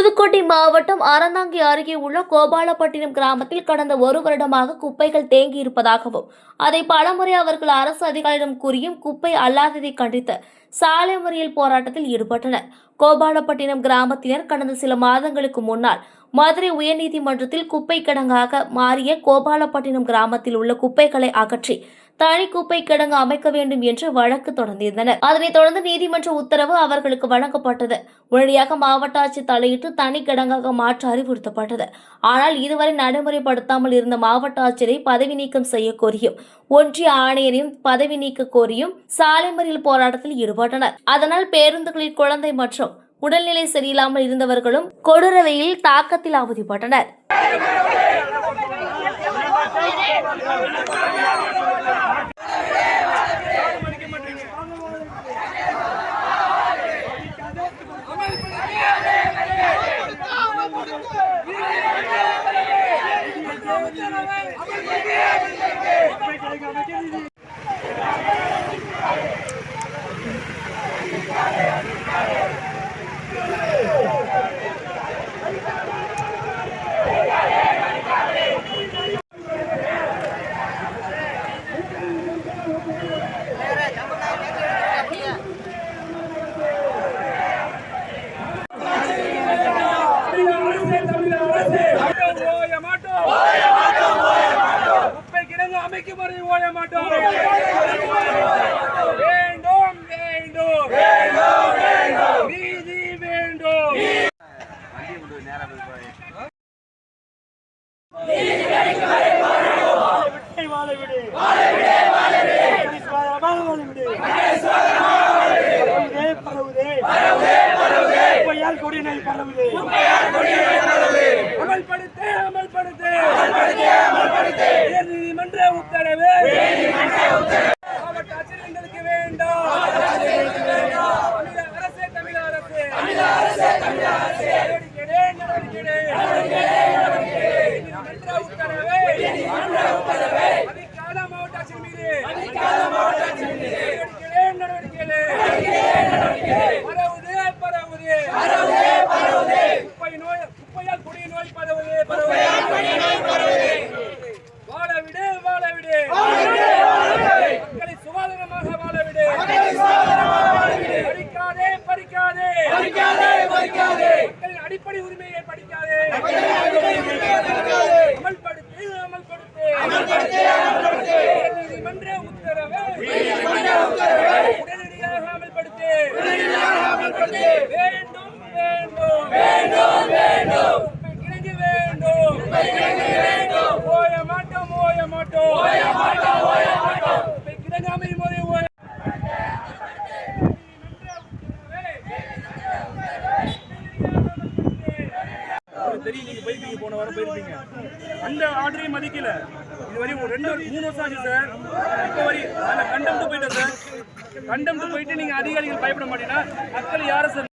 புதுக்கோட்டை மாவட்டம் அறந்தாங்கி அருகே உள்ள கோபாலப்பட்டினம் கிராமத்தில் கடந்த ஒரு வருடமாக குப்பைகள் தேங்கியிருப்பதாகவும் அதை பலமுறை அவர்கள் அரசு அதிகாரியிடம் கூறியும் குப்பை அல்லாததை கண்டித்து சாலை மறியல் போராட்டத்தில் ஈடுபட்டனர். கோபாலப்பட்டினம் கிராமத்தினர் கடந்த சில மாதங்களுக்கு முன்னால் மதுரை உயர்நீதிமன்றத்தில் குப்பை கிடங்காக மாறிய கோபாலப்பட்டினம் கிராமத்தில் உள்ள குப்பைகளை அகற்றி தனி குப்பை கிடங்கு அமைக்க வேண்டும் என்று வழக்கு தொடர்ந்திருந்தனர். அதனைத் தொடர்ந்து நீதிமன்ற உத்தரவு அவர்களுக்கு வழங்கப்பட்டது. உடனடியாக மாவட்ட ஆட்சியர் தலையிட்டு தனி கிடங்காக மாற்ற அறிவுறுத்தப்பட்டது. ஆனால் இதுவரை நடைமுறைப்படுத்தாமல் இருந்த மாவட்ட ஆட்சியரை பதவி நீக்கம் செய்ய கோரியும் ஒன்றிய ஆணையரையும் பதவி நீக்க கோரியும் சாலை மறியல் போராட்டத்தில் ஈடுபட்டனர். அதனால் பேருந்துகளில் குழந்தை மற்றும் உடல்நிலை சரியில்லாமல் இருந்தவர்களும் கொடூர வெயிலில் தாக்கத்தில் அவதிப்பட்டனர். நீதிமன்ற உத்தரவு மாவட்ட ஆட்சியர்களுக்கு வேண்டாம். தமிழக அரசு நீதிமன்ற உத்தரவு அதிகார மாவட்ட ஆட்சியர் மீது பரவுது குப்பையால் கொடிய நோய் பரவுது. மக்களை சுகாதாரமாக வாழவிடு. பறிக்காதே. மக்களின் அடிப்படை உரிமையை படிக்காதே. அமல்படுத்து. நீதிமன்ற உத்தரவை உடனடியாக அமல்படுத்து. வேண்டும். கிணங்கு வேண்டும். ஓய மாட்டோம். கிடங்காமை முறை தெரியும். நீங்க போயிருப்பீங்க, போன வாரம் போயிருப்பீங்க. அந்த ஆர்டரையும் மதிக்கல. இதுவரை 2-3 வருஷம் ஆச்சு சார். இப்போ வரை கண்டம்ட்டு போயிட்டேன் சார். கண்டம்ட்டு போயிட்டு நீங்க அதிகாரிகள் பயப்பட மாட்டீங்கன்னா மக்கள் யாரை சார்